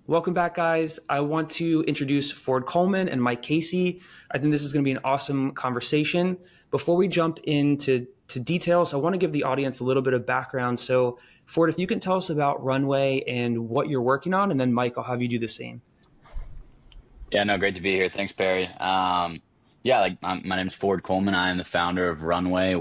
Welcome back, guys. I want to introduce Ford Coleman and Mike Casey. I think this is going to be an awesome conversation. Before we jump into details, I want to give the audience a little bit of background. So, Ford, if you can tell us about Runway and what you're working on, and then Mike, I'll have you do the same. Yeah, no, great to be here. Thanks, Perry. My name is Ford Coleman. I am the founder of Runway.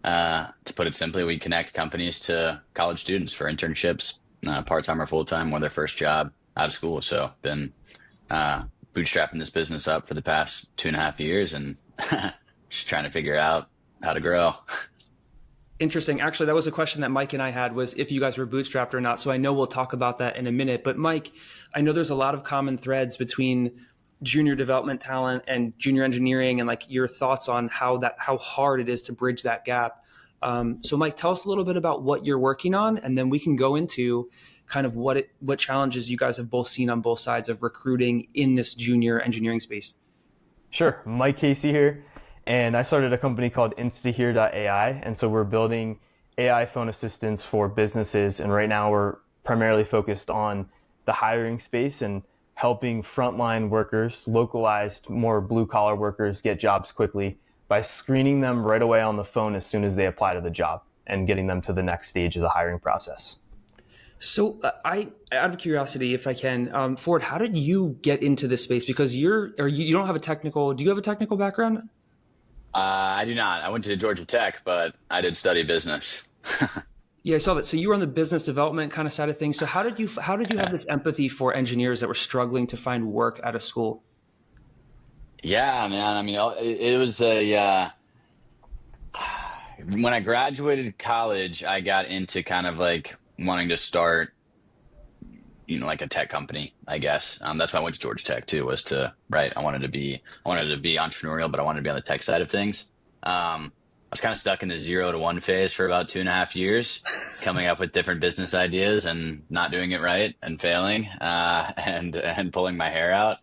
To put it simply, we connect companies to college students for internships, part-time or full-time, or their first job out of school. So been bootstrapping this business up for the past 2.5 years and just trying to figure out how to grow. Interesting. Actually, that was a question that Mike and I had, was if you guys were bootstrapped or not. So I know we'll talk about that in a minute. But Mike, I know there's a lot of common threads between junior development talent and junior engineering, and like your thoughts on how hard it is to bridge that gap. So Mike, tell us a little bit about what you're working on, and then we can go into kind of what challenges you guys have both seen on both sides of recruiting in this junior engineering space. Sure. Mike Casey here. And I started a company called instahere.ai. And so we're building AI phone assistants for businesses. And right now we're primarily focused on the hiring space and helping frontline workers, localized, more blue collar workers, get jobs quickly by screening them right away on the phone as soon as they apply to the job and getting them to the next stage of the hiring process. So out of curiosity, if I can, Ford, how did you get into this space? Because you don't have a technical, do you have a technical background? I do not. I went to Georgia Tech, but I did study business. Yeah, I saw that. So you were on the business development kind of side of things. So how did you have this empathy for engineers that were struggling to find work out of school? Yeah, man. I mean, it was when I graduated college, I got into kind of like wanting to start, like a tech company, I guess. That's why I went to Georgia Tech too, I wanted to be entrepreneurial, but I wanted to be on the tech side of things. I was kind of stuck in the 0 to 1 phase for about 2.5 years, coming up with different business ideas and not doing it right and failing, and pulling my hair out.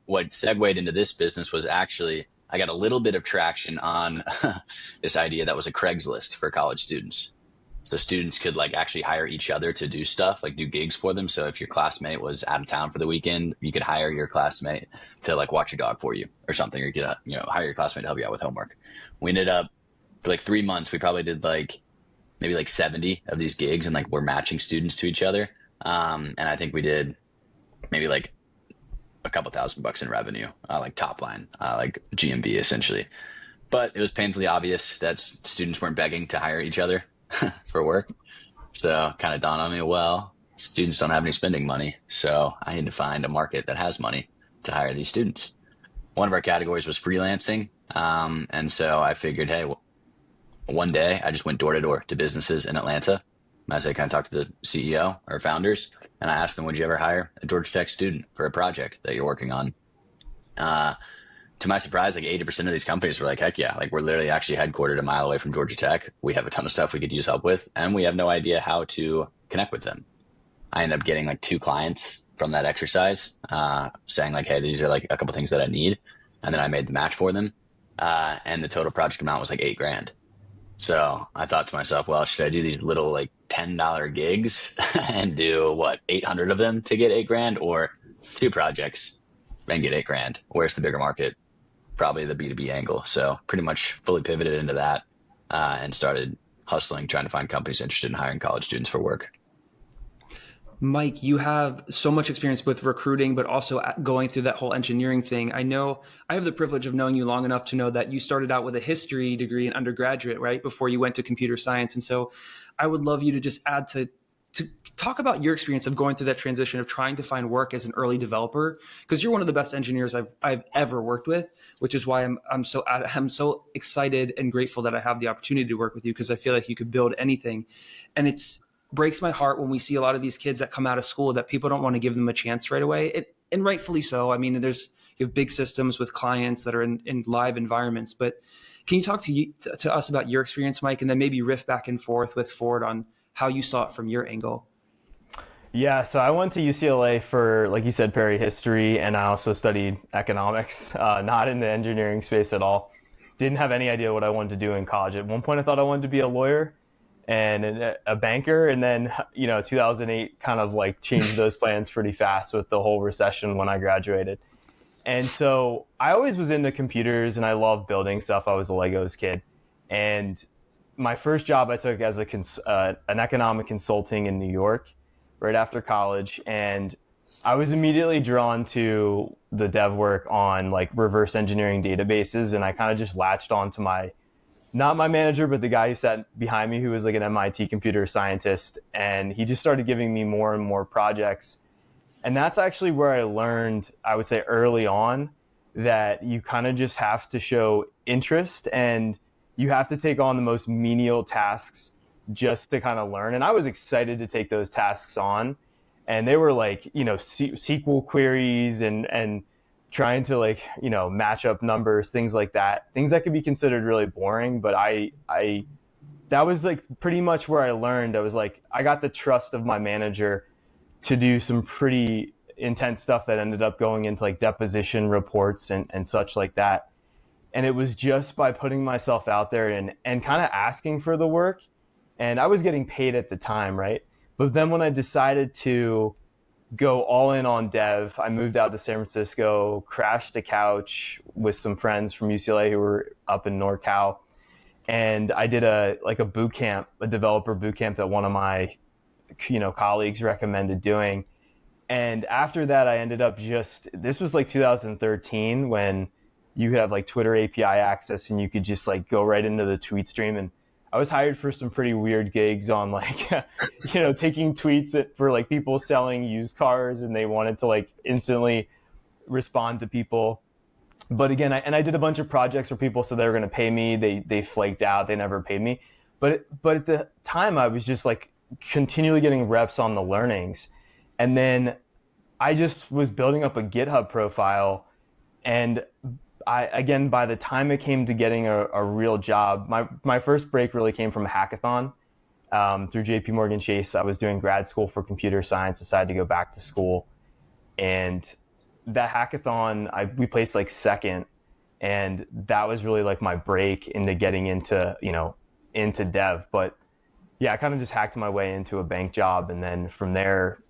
What segued into this business was actually, I got a little bit of traction on this idea that was a Craigslist for college students. So students could like actually hire each other to do stuff, like do gigs for them. So if your classmate was out of town for the weekend, you could hire your classmate to like watch your dog for you or something, or you could, hire your classmate to help you out with homework. We ended up for like 3 months, we probably did maybe 70 of these gigs, and like we're matching students to each other. And I think we did maybe like a couple $1,000 in revenue, like top line, like GMV essentially. But it was painfully obvious that students weren't begging to hire each other for work. So kind of dawned on me, well, students don't have any spending money. So I need to find a market that has money to hire these students. One of our categories was freelancing. And so I figured, hey, one day I just went door to door to businesses in Atlanta. As I kind of talked to the CEO or founders, and I asked them, would you ever hire a Georgia Tech student for a project that you're working on? To my surprise, like 80% of these companies were like, heck yeah, like we're literally actually headquartered a mile away from Georgia Tech. We have a ton of stuff we could use help with, and we have no idea how to connect with them. I ended up getting like 2 clients from that exercise, saying like, hey, these are like a couple things that I need. And then I made the match for them. And the total project amount was like $8,000. So I thought to myself, well, should I do these little like $10 gigs and do 800 of them to get $8,000, or 2 projects and get $8,000? Where's the bigger market? Probably the B2B angle. So pretty much fully pivoted into that, and started hustling, trying to find companies interested in hiring college students for work. Mike, you have so much experience with recruiting, but also going through that whole engineering thing. I know I have the privilege of knowing you long enough to know that you started out with a history degree in undergraduate, right, before you went to computer science. And so I would love you to just add to talk about your experience of going through that transition of trying to find work as an early developer, because you're one of the best engineers I've ever worked with, which is why I'm so excited and grateful that I have the opportunity to work with you, because I feel like you could build anything. And it's breaks my heart when we see a lot of these kids that come out of school that people don't want to give them a chance right away. And rightfully so. I mean, you have big systems with clients that are in live environments, but can you talk to us about your experience, Mike, and then maybe riff back and forth with Ford on how you saw it from your angle? Yeah, so I went to UCLA for, like you said, Perry, history, and I also studied economics, not in the engineering space at all. Didn't have any idea what I wanted to do in college. At one point, I thought I wanted to be a lawyer, and a banker. And then, 2008 kind of like changed those plans pretty fast with the whole recession when I graduated. And so I always was into computers and I loved building stuff. I was a Legos kid. And my first job I took as an economic consulting in New York right after college. And I was immediately drawn to the dev work on like reverse engineering databases. And I kind of just latched on to not my manager, but the guy who sat behind me, who was like an MIT computer scientist. And he just started giving me more and more projects. And that's actually where I learned, I would say early on, that you kind of just have to show interest and you have to take on the most menial tasks just to kind of learn. And I was excited to take those tasks on. And they were like, SQL queries and trying to like, match up numbers, things like that, things that could be considered really boring. But that was like pretty much where I learned. I was like, I got the trust of my manager to do some pretty intense stuff that ended up going into like deposition reports and such like that. And it was just by putting myself out there and kind of asking for the work. And I was getting paid at the time, right? But then when I decided to go all in on dev, I moved out to San Francisco, crashed a couch with some friends from UCLA who were up in NorCal. And I did a boot camp, a developer boot camp that one of my colleagues recommended doing. And after that, I ended up this was like 2013 when you have like Twitter API access and you could just like go right into the tweet stream. And I was hired for some pretty weird gigs on like, taking tweets for like people selling used cars and they wanted to like instantly respond to people. But again, I did a bunch of projects where people said they were going to pay me. They flaked out. They never paid me. But at the time I was just like continually getting reps on the learnings. And then I just was building up a GitHub profile. And by the time it came to getting a real job, my first break really came from a hackathon through JP Morgan Chase. I was doing grad school for computer science, decided to go back to school. And that hackathon, we placed like second. And that was really like my break into getting into dev. But yeah, I kind of just hacked my way into a bank job. And then from there,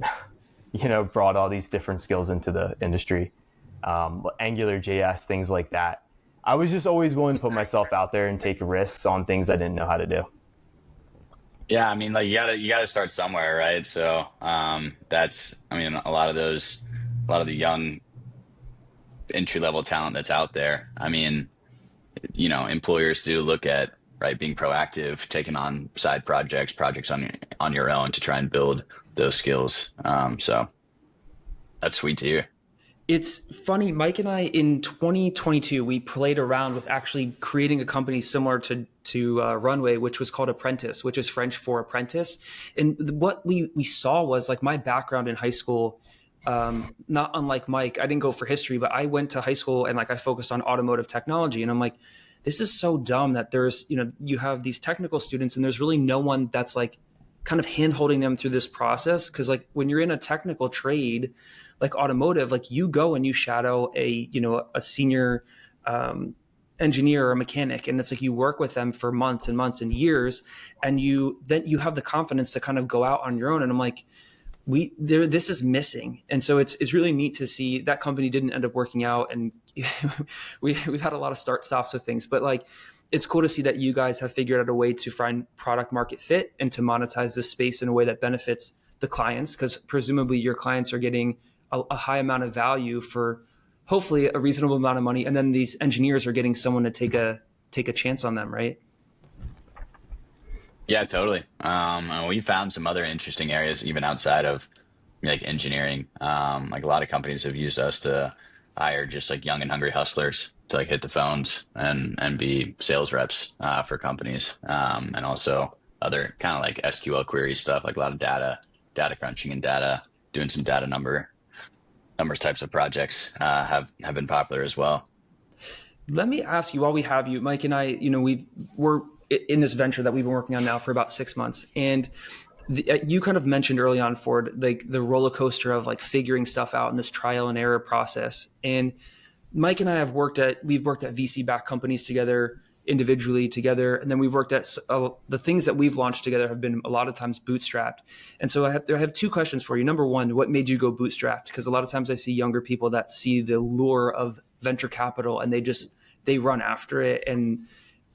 brought all these different skills into the industry. Angular JS, things like that. I was just always willing to put myself out there and take risks on things I didn't know how to do. Yeah, I mean, like you gotta start somewhere, right? So that's, I mean, a lot of the young entry level talent that's out there. I mean, employers do look at, right, being proactive, taking on side projects on your own to try and build those skills. So that's sweet to hear. It's funny, Mike and I in 2022, we played around with actually creating a company similar to Runway, which was called Apprentice, which is French for apprentice. And what we saw was like my background in high school, not unlike Mike, I didn't go for history, but I went to high school and like I focused on automotive technology. And I'm like, this is so dumb that there's, you have these technical students and there's really no one that's like kind of hand holding them through this process. Cause like when you're in a technical trade, like automotive, like you go and you shadow a senior engineer or a mechanic. And it's like, you work with them for months and months and years. And then you have the confidence to kind of go out on your own. And I'm like, this is missing. And so it's really neat to see that company didn't end up working out. And we've had a lot of start stops with things, but like, it's cool to see that you guys have figured out a way to find product market fit and to monetize this space in a way that benefits the clients, because presumably your clients are getting a high amount of value for hopefully a reasonable amount of money. And then these engineers are getting someone to take a chance on them, right? Yeah, totally. We found some other interesting areas even outside of like engineering. Like a lot of companies have used us to hire just like young and hungry hustlers to like hit the phones and be sales reps for companies. And also other kind of like SQL query stuff, like a lot of data crunching and doing some data numbers types of projects have been popular as well. Let me ask you, while we have you, Mike and I, we're in this venture that we've been working on now for about 6 months. And you kind of mentioned early on, Ford, like the roller coaster of like figuring stuff out in this trial and error process. And Mike and I we've worked at VC backed companies together individually together. And then we've worked at the things that we've launched together have been a lot of times bootstrapped. And so I have two questions for you. Number one, what made you go bootstrapped? Because a lot of times I see younger people that see the lure of venture capital and they run after it. And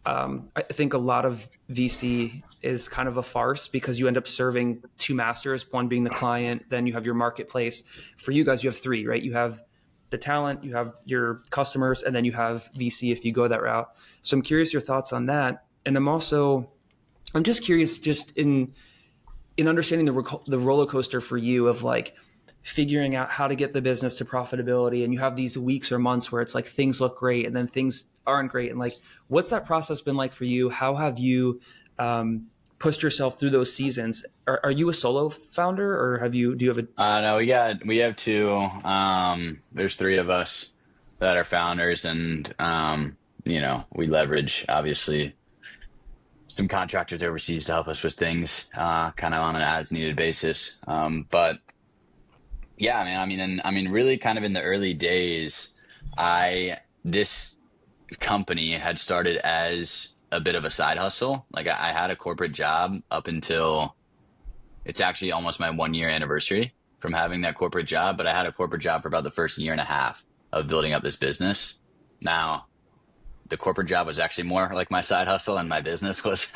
I think a lot of VC is kind of a farce because you end up serving two masters, one being the client, then you have your marketplace. For you guys, you have three, right? You have the talent, you have your customers, and then you have VC if you go that route. So I'm curious your thoughts on that. And I'm just curious just in understanding the roller coaster for you of like figuring out how to get the business to profitability. And you have these weeks or months where it's like things look great and then things aren't great. And like, what's that process been like for you? How have you pushed yourself through those seasons? Are you a solo founder or do you have a? No, we have two. There's three of us that are founders, and we leverage obviously some contractors overseas to help us with things, kind of on an as needed basis. But yeah, man, I mean, really kind of in the early days, this company had started as a bit of a side hustle. Like I had a corporate job up until it's actually almost my 1 year anniversary from having that corporate job, but I had a corporate job for about the first year and a half of building up this business. Now, the corporate job was actually more like my side hustle and my business was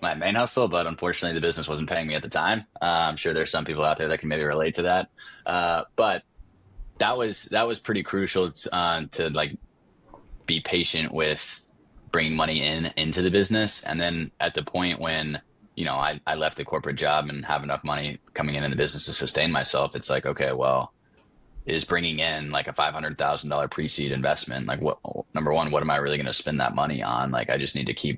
my main hustle, but unfortunately the business wasn't paying me at the time. I'm sure there's some people out there that can maybe relate to that. But that was pretty crucial to like be patient with bringing money into the business. And then at the point when, I left the corporate job and have enough money coming in the business to sustain myself, it's like, okay, well, is bringing in like a $500,000 pre-seed investment. Like number one, what am I really going to spend that money on? Like, I just need to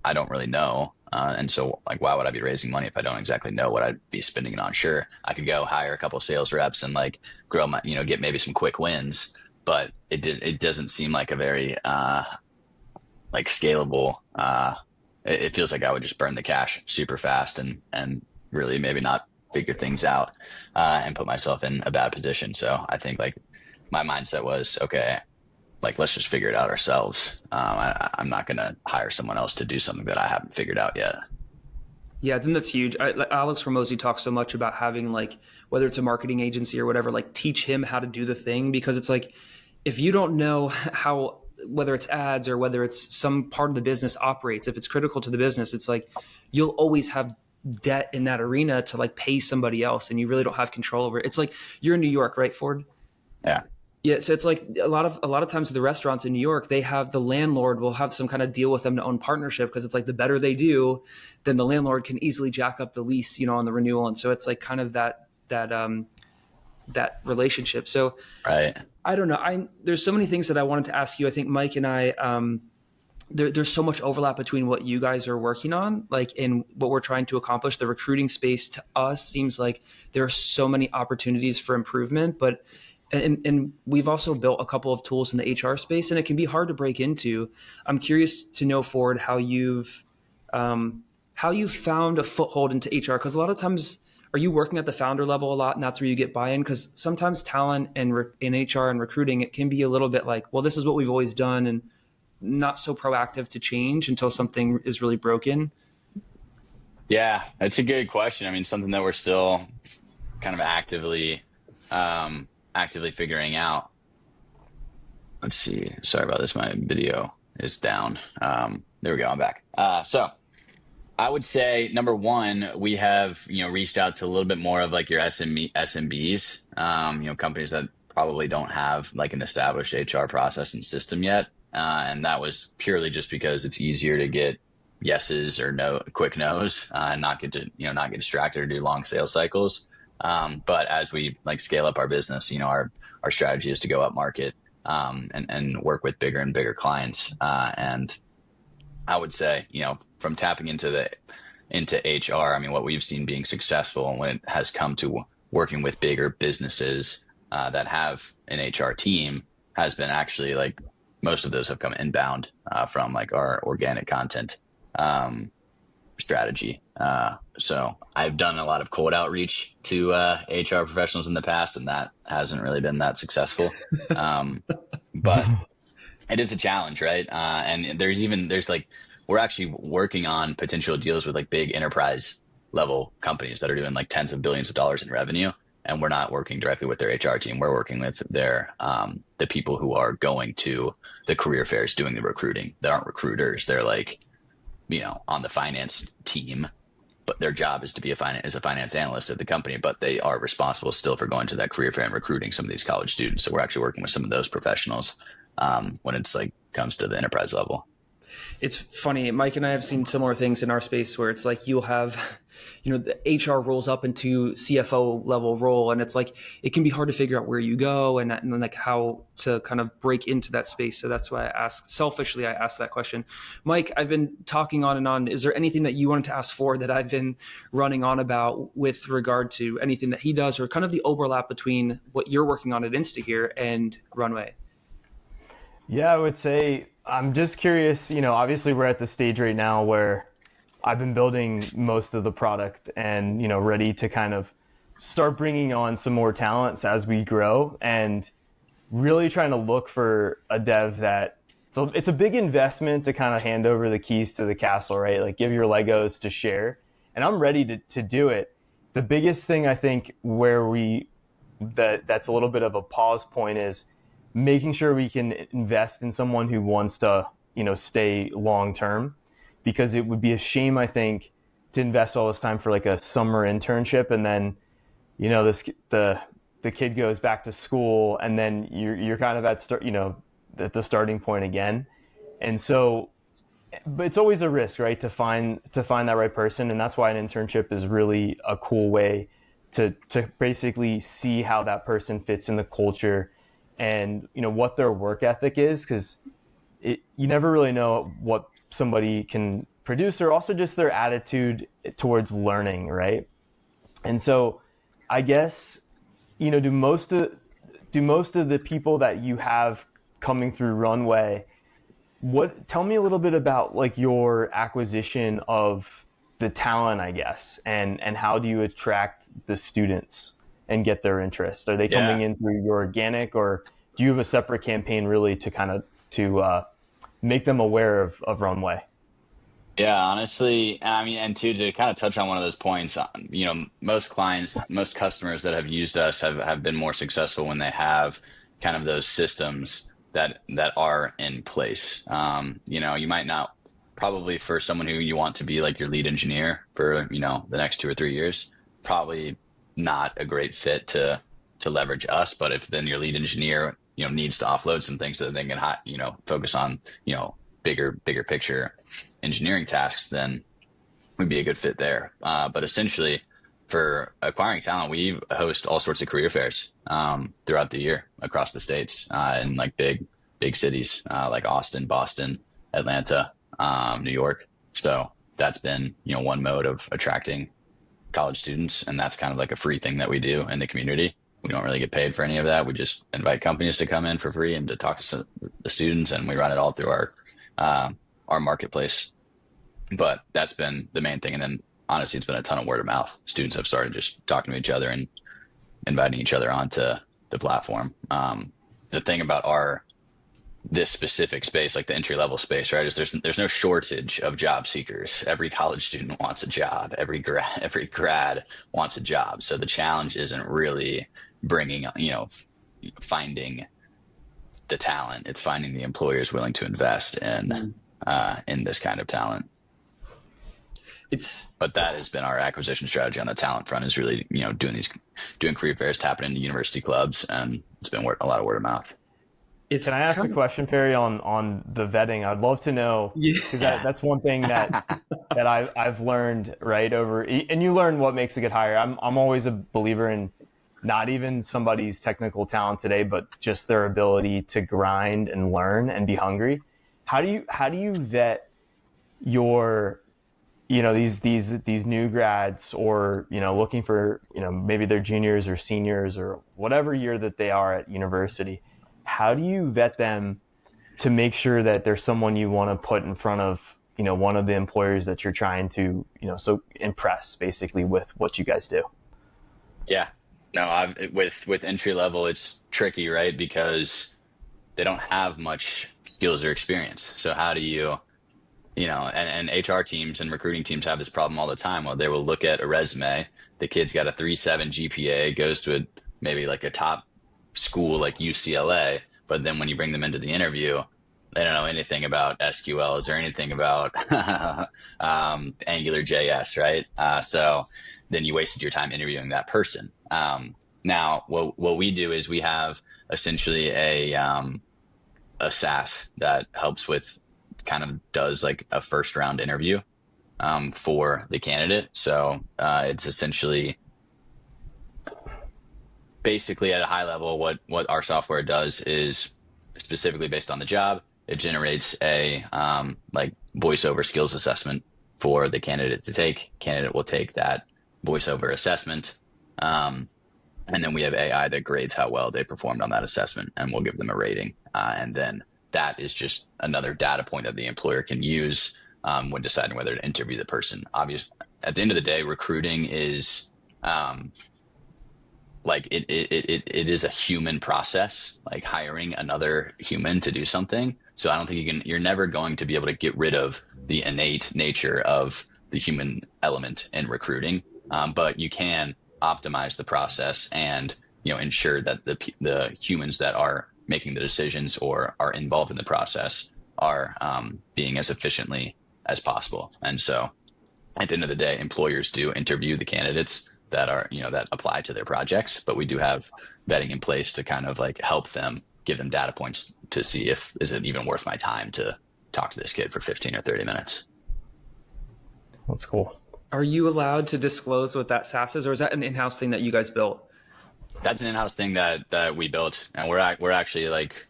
I don't really know. And so like, why would I be raising money if I don't exactly know what I'd be spending it on? Sure, I could go hire a couple of sales reps and like grow my, get maybe some quick wins, but it doesn't seem like a very, like scalable, it feels like I would just burn the cash super fast and really maybe not figure things out, and put myself in a bad position. So I think like my mindset was, okay, like, let's just figure it out ourselves. I'm not going to hire someone else to do something that I haven't figured out yet. Yeah, I think that's huge. Alex Ramosi talks so much about having like, whether it's a marketing agency or whatever, like teach him how to do the thing, because it's like, if you don't know how, whether it's ads or whether it's some part of the business operates, if it's critical to the business, it's like, you'll always have debt in that arena to like pay somebody else and you really don't have control over it. It's like, you're in New York, right, Ford? Yeah. Yeah. So it's like a lot of times the restaurants in New York, they have the landlord will have some kind of deal with them to own partnership, because it's like the better they do, then the landlord can easily jack up the lease, on the renewal. And so it's like kind of that relationship. So right. I don't know. There's so many things that I wanted to ask you. I think Mike and I, there's so much overlap between what you guys are working on, like in what we're trying to accomplish. The recruiting space to us seems like there are so many opportunities for improvement, but and we've also built a couple of tools in the HR space, and it can be hard to break into. I'm curious to know, Ford, how you've found a foothold into HR, because a lot of times, are you working at the founder level a lot, and that's where you get buy-in? Because sometimes talent and in HR and recruiting, it can be a little bit like, well, this is what we've always done, and not so proactive to change until something is really broken. Yeah, that's a good question. I mean, something that we're still kind of actively figuring out. Let's see. Sorry about this. My video is down. There we go. I'm back. So I would say, number one, we have, reached out to a little bit more of like your SMBs, companies that probably don't have like an established HR process and system yet. And that was purely just because it's easier to get yeses or quick no's, and not get distracted or do long sales cycles. But as we like scale up our business, our strategy is to go up market, and work with bigger and bigger clients. And I would say, from tapping into HR, I mean, what we've seen being successful when it has come to working with bigger businesses that have an HR team has been actually like, most of those have come inbound from like our organic content strategy. So I've done a lot of cold outreach to HR professionals in the past, and that hasn't really been that successful. But It is a challenge, right? And there's like, we're actually working on potential deals with like big enterprise level companies that are doing like tens of billions of dollars in revenue. And we're not working directly with their HR team. We're working with the people who are going to the career fairs doing the recruiting. They aren't recruiters. They're like, on the finance team, but their job is to be a finance analyst at the company, but they are responsible still for going to that career fair and recruiting some of these college students. So we're actually working with some of those professionals when it's like comes to the enterprise level. It's funny. Mike and I have seen similar things in our space where it's like you'll have, the HR rolls up into CFO level role, and it's like it can be hard to figure out where you go and like how to kind of break into that space. So that's why I asked that question. Mike, I've been talking on and on. Is there anything that you wanted to ask for that I've been running on about with regard to anything that he does, or kind of the overlap between what you're working on at Insta here and Runway? Yeah, I would say I'm just curious, obviously we're at the stage right now where I've been building most of the product and, ready to kind of start bringing on some more talents as we grow, and really trying to look for a dev so it's a big investment to kind of hand over the keys to the castle, right? Like give your Legos to share. And I'm ready to do it. The biggest thing I think that's a little bit of a pause point is making sure we can invest in someone who wants to, stay long term, because it would be a shame, I think, to invest all this time for like a summer internship and then, the kid goes back to school and then you're kind of at the starting point again. And so, but it's always a risk, right? To find that right person, and that's why an internship is really a cool way to basically see how that person fits in the culture and what their work ethic is, because you never really know what somebody can produce, or also just their attitude towards learning, right? And so I guess do most of the people that you have coming through Runway, tell me a little bit about like your acquisition of the talent, I guess, and how do you attract the students and get their interest? Are they coming in through your organic, or do you have a separate campaign really to kind of make them aware of Runway? Yeah, honestly, I mean, and to kind of touch on one of those points, most clients, most customers that have used us have been more successful when they have kind of those systems that are in place. You might not, probably for someone who you want to be like your lead engineer for, the next 2 or 3 years, probably not a great fit to leverage us. But if then your lead engineer, needs to offload some things so that they can, focus on, bigger picture engineering tasks, then we'd be a good fit there. But essentially, for acquiring talent, we host all sorts of career fairs throughout the year across the states in like big cities like Austin, Boston, Atlanta, New York. So that's been one mode of attracting college students, and that's kind of like a free thing that we do in the community. We don't really get paid for any of that. We just invite companies to come in for free and to talk to the students, and we run it all through our marketplace. But that's been the main thing. And then honestly, it's been a ton of word of mouth. Students have started just talking to each other and inviting each other onto the platform. The thing about this specific space, like the entry level space, right, is there's no shortage of job seekers. Every college student wants a job. Every grad wants a job. So the challenge isn't really bringing, finding the talent. It's finding the employers willing to invest in this kind of talent. But that has been our acquisition strategy on the talent front, is really, doing career fairs, tapping into university clubs, and it's been a lot of word of mouth. Can I ask a question, Perry, on the vetting? I'd love to know, because that's one thing that I've learned right over, and you learn what makes a good hire. I'm always a believer in not even somebody's technical talent today, but just their ability to grind and learn and be hungry. How do you vet your these new grads, or looking for maybe they're juniors or seniors or whatever year that they are at university? How do you vet them to make sure that there's someone you want to put in front of one of the employers that you're trying to so impress basically with what you guys do? Yeah, no, with entry level, it's tricky, right? Because they don't have much skills or experience. So how do you, and HR teams and recruiting teams have this problem all the time. Well, they will look at a resume. The kid's got a 3.7 GPA, goes to maybe like a top school like UCLA, but then when you bring them into the interview, they don't know anything about SQLs or anything about Angular JS, right? So then you wasted your time interviewing that person. Now, what we do is we have essentially a SaaS that helps with kind of does like a first round interview for the candidate. So it's essentially basically at a high level, what our software does is specifically based on the job. It generates a like voiceover skills assessment for the candidate to take. Candidate will take that voiceover assessment. And then we have AI that grades how well they performed on that assessment, and we'll give them a rating. And then that is just another data point that the employer can use when deciding whether to interview the person. Obviously, at the end of the day, recruiting is like it is a human process, like hiring another human to do something. So I don't think you're never going to be able to get rid of the innate nature of the human element in recruiting. But you can optimize the process and, ensure that the humans that are making the decisions or are involved in the process are being as efficiently as possible. And so at the end of the day, employers do interview the candidates that are, that apply to their projects, but we do have vetting in place to kind of like help them, give them data points to see is it even worth my time to talk to this kid for 15 or 30 minutes. That's cool. Are you allowed to disclose what that SaaS is, or is that an in-house thing that you guys built? That's an in-house thing that we built, and we're actually like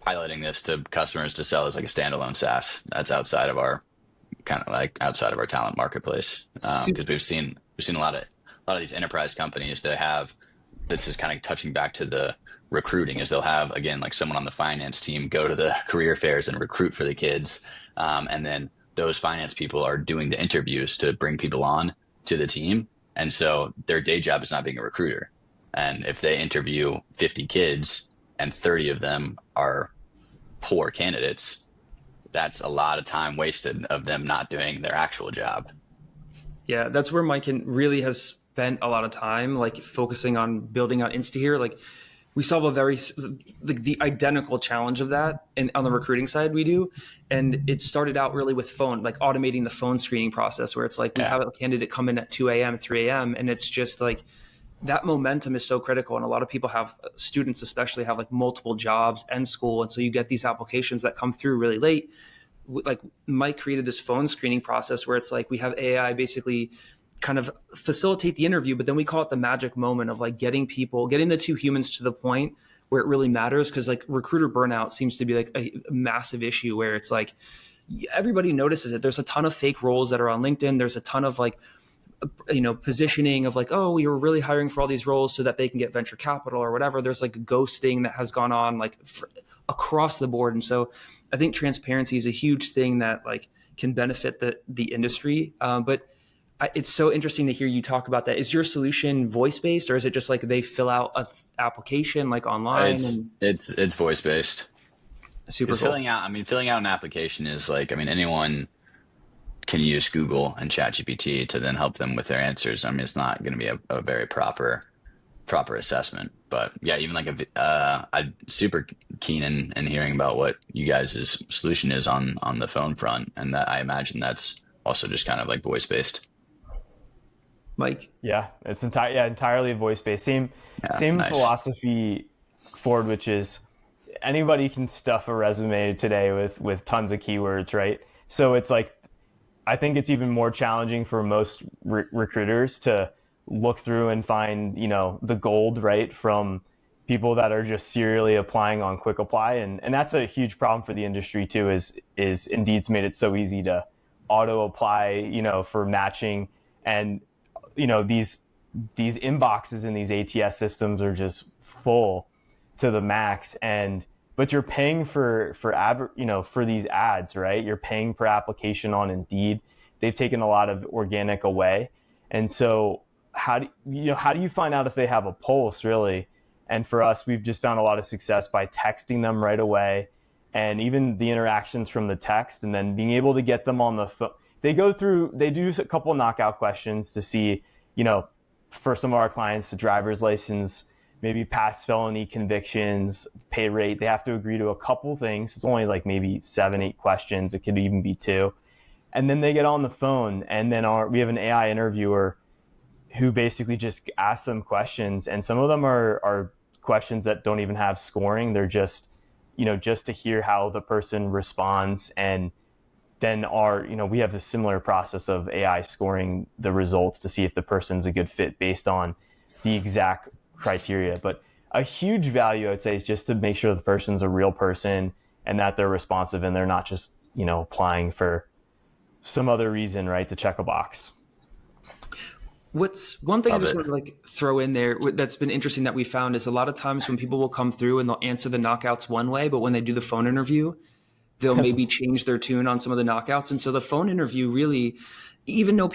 piloting this to customers to sell as like a standalone SaaS. That's outside of our talent marketplace, because we've seen a lot of these enterprise companies that have, this is kind of touching back to the recruiting, is they'll have, again, like someone on the finance team go to the career fairs and recruit for the kids, and then those finance people are doing the interviews to bring people on to the team. And so their day job is not being a recruiter. And if they interview 50 kids and 30 of them are poor candidates, that's a lot of time wasted of them not doing their actual job. Yeah, that's where Mike really has spent a lot of time, like focusing on building out InstaHere. Like we solve a very the identical challenge of that, and on the recruiting side we do. And it started out really with phone, like automating the phone screening process, where it's like we have a candidate come in at 2 a.m., 3 a.m., and it's just like that momentum is so critical. And a lot of people have, students especially, have like multiple jobs and school, and so you get these applications that come through really late. Like Mike created this phone screening process where it's like we have AI basically kind of facilitate the interview, but then we call it the magic moment of like getting the two humans to the point where it really matters. Cause like recruiter burnout seems to be like a massive issue where it's like everybody notices it. There's a ton of fake roles that are on LinkedIn. There's a ton of like, positioning of like, oh, we were really hiring for all these roles so that they can get venture capital or whatever. There's like ghosting that has gone on like across the board. And so I think transparency is a huge thing that like can benefit the industry. But it's so interesting to hear you talk about that. Is your solution voice-based, or is it just like they fill out an application like online? It's voice-based. Super cool. Filling out an application is like, anyone can use Google and ChatGPT to then help them with their answers. It's not going to be a very proper assessment. But yeah, even like I'm super keen in hearing about what you guys' solution is on the phone front, and that I imagine that's also just kind of like voice-based. Mike? Yeah, it's entirely voice-based. Same nice philosophy forward, which is anybody can stuff a resume today with tons of keywords, right? So it's like, I think it's even more challenging for most recruiters to look through and find, the gold, right, from people that are just serially applying on quick apply. And that's a huge problem for the industry too, is Indeed's made it so easy to auto apply, for matching. And, these inboxes in these ATS systems are just full to the max. But you're paying for these ads, right? You're paying per application on Indeed. They've taken a lot of organic away. And so how do you find out if they have a pulse, really? And for us, we've just found a lot of success by texting them right away and even the interactions from the text, and then being able to get them on the phone. They do a couple knockout questions to see, for some of our clients, the driver's license, maybe past felony convictions, pay rate. They have to agree to a couple things. It's only like maybe 7, 8 questions. It could even be 2. And then they get on the phone, and then we have an AI interviewer who basically just asks them questions. And some of them are questions that don't even have scoring. They're just, just to hear how the person responds. And then we have a similar process of AI scoring the results to see if the person's a good fit based on the exact criteria. But a huge value, I'd say, is just to make sure the person's a real person and that they're responsive and they're not just, applying for some other reason, right, to check a box. What's one thing I just want to throw in there that's been interesting that we found is a lot of times when people will come through and they'll answer the knockouts one way, but when they do the phone interview, they'll maybe change their tune on some of the knockouts. And so the phone interview really, even though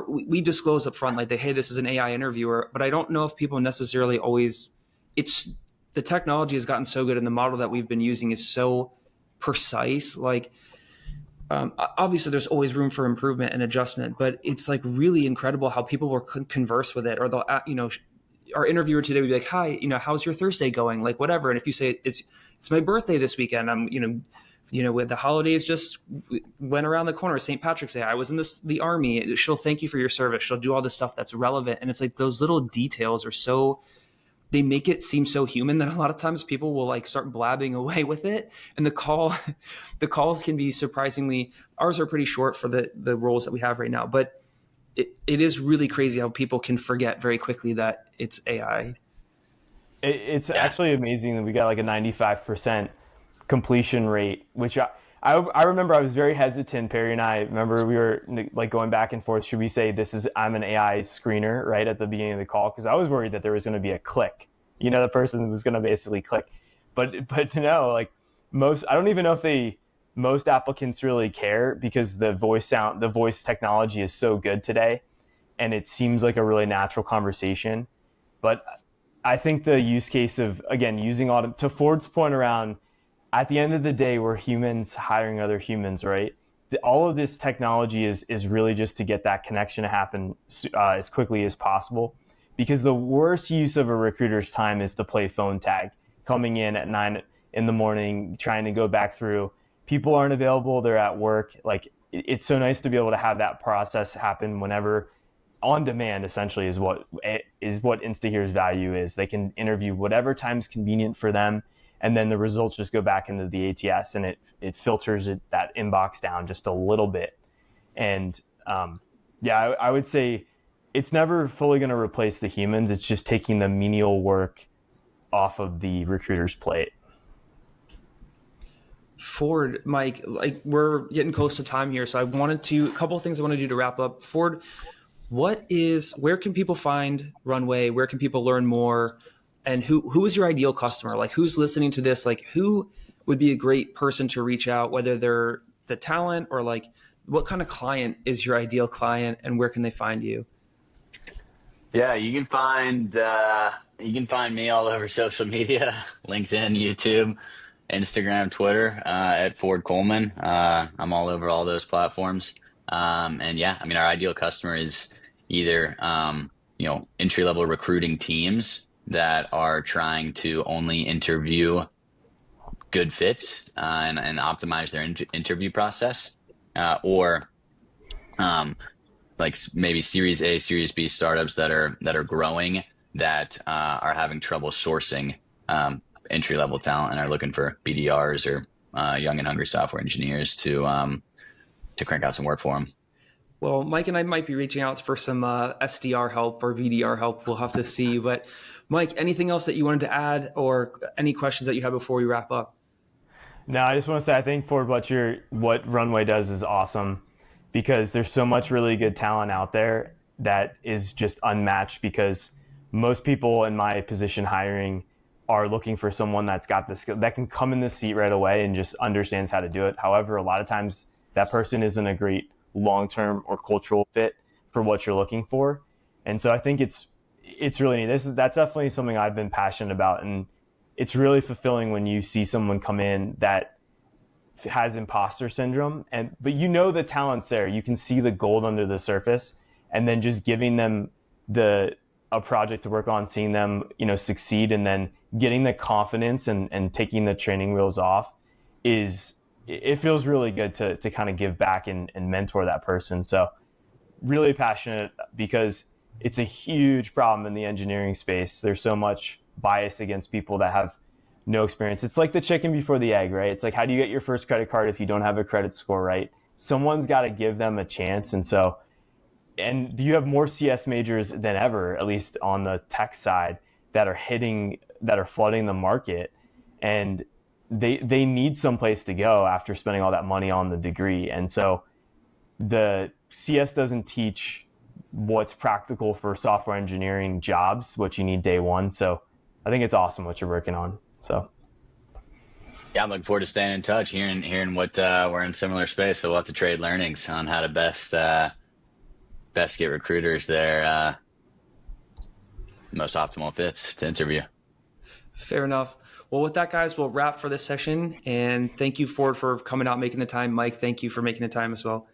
we disclose up front, hey, this is an AI interviewer, but I don't know if people necessarily always, the technology has gotten so good and the model that we've been using is so precise. Obviously there's always room for improvement and adjustment, but it's really incredible how people will converse with it, or they'll, our interviewer today would be like, hi, how's your Thursday going? Whatever. And if you say it's my birthday this weekend, I'm, with the holidays just went around the corner, St. Patrick's Day, I was in the army. She'll thank you for your service. She'll do all this stuff that's relevant. And it's those little details are they make it seem so human that a lot of times people will start blabbing away with it. And the calls can be surprisingly, ours are pretty short for the roles that we have right now, but it is really crazy how people can forget very quickly that it's AI. It's actually amazing that we got a 95% completion rate, which I remember I was very hesitant. Perry and I remember we were going back and forth. Should we say I'm an AI screener right at the beginning of the call? Because I was worried that there was going to be a click. The person was going to basically click. But no, I don't even know if most applicants really care, because the voice technology is so good today, and it seems like a really natural conversation. But I think the use case of, again, using to Ford's point around, at the end of the day, we're humans hiring other humans, right? All of this technology is really just to get that connection to happen as quickly as possible, because the worst use of a recruiter's time is to play phone tag, coming in at 9 in the morning, trying to go back through. People aren't available, they're at work. It's so nice to be able to have that process happen whenever, on demand, essentially, is what InstaHere's value is. They can interview whatever time's convenient for them, and then the results just go back into the ATS, and it filters that inbox down just a little bit. And I would say it's never fully going to replace the humans. It's just taking the menial work off of the recruiter's plate. Ford, Mike, we're getting close to time here, so a couple of things I want to do to wrap up. Ford, where can people find Runway? Where can people learn more? And who is your ideal customer? Who's listening to this? Who would be a great person to reach out, whether they're the talent or what kind of client is your ideal client, and where can they find you? Yeah, you can find me all over social media, LinkedIn, YouTube, Instagram, Twitter, at Ford Coleman. I'm all over all those platforms. And yeah, our ideal customer is either, entry-level recruiting teams that are trying to only interview good fits and optimize their interview process, or maybe Series A, Series B startups that are growing, that are having trouble sourcing entry-level talent and are looking for BDRs or young and hungry software engineers to crank out some work for them. Well, Mike and I might be reaching out for some SDR help or BDR help. We'll have to see. But Mike, anything else that you wanted to add, or any questions that you have before we wrap up? No, I just want to say I think Ford, what Runway does is awesome, because there's so much really good talent out there that is just unmatched, because most people in my position hiring are looking for someone that's got the skill, that can come in the seat right away and just understands how to do it. However, a lot of times that person isn't a great long-term or cultural fit for what you're looking for. And so I think it's really neat. That's definitely something I've been passionate about, and it's really fulfilling when you see someone come in that has imposter syndrome, but the talent's there. You can see the gold under the surface, and then just giving them a project to work on, seeing them succeed, and then getting the confidence and taking the training wheels off it feels really good to kind of give back and mentor that person. So really passionate, because it's a huge problem in the engineering space. There's so much bias against people that have no experience. It's like the chicken before the egg, right? It's like, how do you get your first credit card if you don't have a credit score, right? Someone's got to give them a chance. And you have more CS majors than ever, at least on the tech side, that are flooding the market. And they need some place to go after spending all that money on the degree. And so the CS doesn't teach what's practical for software engineering jobs, what you need day one. So I think it's awesome what you're working on. So yeah, I'm looking forward to staying in touch, hearing what we're in similar space. So we'll have to trade learnings on how to best get recruiters their most optimal fits to interview. Fair enough. Well, with that, guys, we'll wrap for this session. And thank you, Ford, for coming out, making the time. Mike, thank you for making the time as well.